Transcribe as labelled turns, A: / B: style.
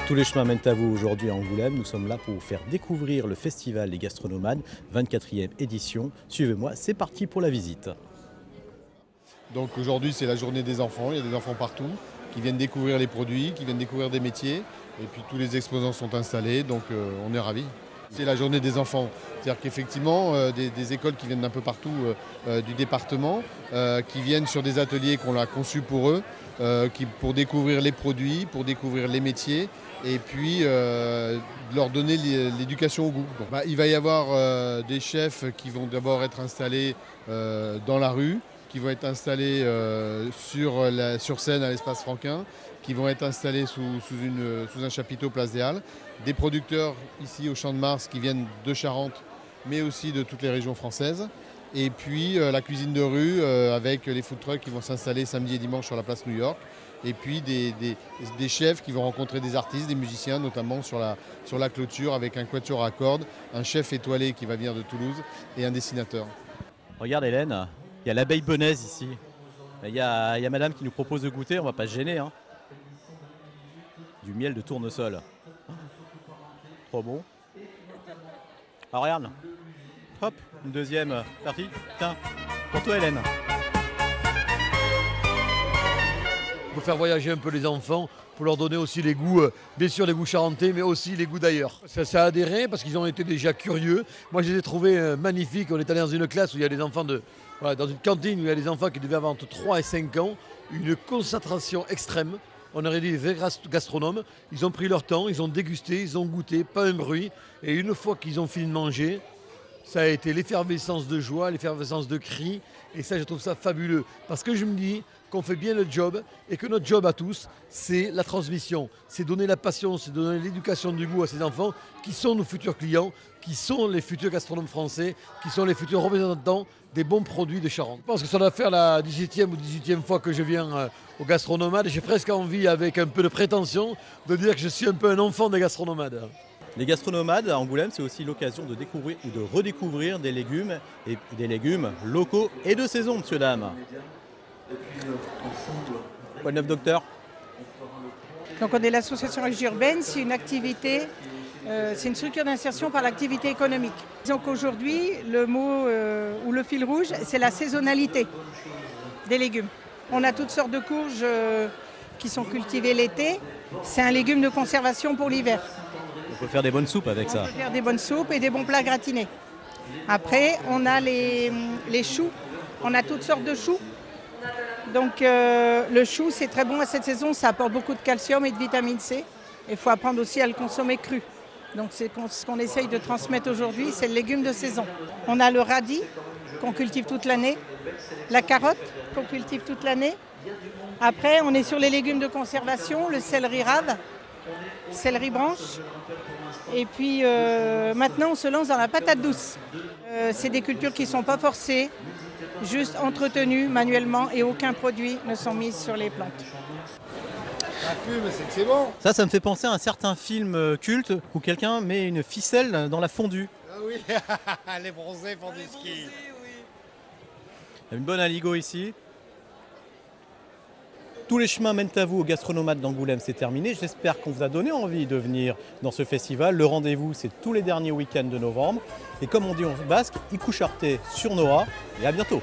A: Tous les chemins mènent à vous aujourd'hui à Angoulême. Nous sommes là pour vous faire découvrir le festival des gastronomades, 24e édition. Suivez-moi, c'est parti pour la visite.
B: Donc aujourd'hui c'est la journée des enfants, il y a des enfants partout qui viennent découvrir les produits, qui viennent découvrir des métiers. Et puis tous les exposants sont installés, donc on est ravis. C'est la journée des enfants, c'est-à-dire qu'effectivement des écoles qui viennent d'un peu partout du département, qui viennent sur des ateliers qu'on a conçus pour eux, pour découvrir les produits, pour découvrir les métiers et puis leur donner l'éducation au goût. Donc, il va y avoir des chefs qui vont d'abord être installés dans la rue, qui vont être installés sur scène à l'espace Franquin, qui vont être installés sous un chapiteau place des Halles. Des producteurs ici au Champ de Mars qui viennent de Charente, mais aussi de toutes les régions françaises. Et puis la cuisine de rue avec les food trucks qui vont s'installer samedi et dimanche sur la place New York. Et puis des chefs qui vont rencontrer des artistes, des musiciens, notamment sur la clôture avec un quatuor à cordes, un chef étoilé qui va venir de Toulouse et un dessinateur.
A: Regarde Hélène, il y a l'abeille benaise ici. Il y a madame qui nous propose de goûter, on va pas se gêner. Hein. Du miel de tournesol. Trop bon. Alors regarde. Hop, une deuxième partie. Tiens, pour toi Hélène.
C: Il faut faire voyager un peu les enfants pour leur donner aussi les goûts, bien sûr les goûts charentais, mais aussi les goûts d'ailleurs. Ça a adhéré parce qu'ils ont été déjà curieux. Moi je les ai trouvés magnifiques. On est allé dans une classe où il y a des enfants dans une cantine où il y a des enfants qui devaient avoir entre 3 et 5 ans, une concentration extrême. On aurait dit des vrais gastronomes. Ils ont pris leur temps, ils ont dégusté, ils ont goûté, pas un bruit. Et une fois qu'ils ont fini de manger, ça a été l'effervescence de joie, l'effervescence de cris. Et ça, je trouve ça fabuleux. Parce que je me dis qu'on fait bien le job et que notre job à tous, c'est la transmission. C'est donner la passion, c'est donner l'éducation du goût à ces enfants qui sont nos futurs clients, qui sont les futurs gastronomes français, qui sont les futurs représentants des bons produits de Charente. Je pense que ça doit faire la 17e ou 18e fois que je viens au gastronomade. J'ai presque envie, avec un peu de prétention, de dire que je suis un peu un enfant des gastronomades.
A: Les gastronomades à Angoulême, c'est aussi l'occasion de découvrir ou de redécouvrir des légumes, et des légumes locaux et de saison, monsieur, dame. Quoi de neuf, docteur?
D: Donc on est l'association Régie Urbaine, c'est une activité, c'est une structure d'insertion par l'activité économique. Disons qu'aujourd'hui, le mot ou le fil rouge, c'est la saisonnalité des légumes. On a toutes sortes de courges qui sont cultivées l'été. C'est un légume de conservation pour l'hiver.
A: On peut faire des bonnes soupes avec ça.
D: On peut faire des bonnes soupes et des bons plats gratinés. Après, on a les choux. On a toutes sortes de choux. Donc le chou, c'est très bon à cette saison. Ça apporte beaucoup de calcium et de vitamine C. Il faut apprendre aussi à le consommer cru. Donc c'est ce qu'on essaye de transmettre aujourd'hui, c'est le légume de saison. On a le radis qu'on cultive toute l'année. La carotte qu'on cultive toute l'année. Après, on est sur les légumes de conservation, le céleri rave, céleri branche. Et puis maintenant, on se lance dans la patate douce. C'est des cultures qui ne sont pas forcées, juste entretenues manuellement et aucun produit ne sont mis sur les plantes.
B: Ça fume, c'est que c'est bon.
A: Ça me fait penser à un certain film culte où quelqu'un met une ficelle dans la fondue.
B: Ah oui, les bronzés font du ski.
A: Il y a une bonne aligot ici. Tous les chemins mènent à vous au gastronomade d'Angoulême, c'est terminé. J'espère qu'on vous a donné envie de venir dans ce festival. Le rendez-vous, c'est tous les derniers week-ends de novembre. Et comme on dit en basque, Iku Charte sur Nora. Et à bientôt.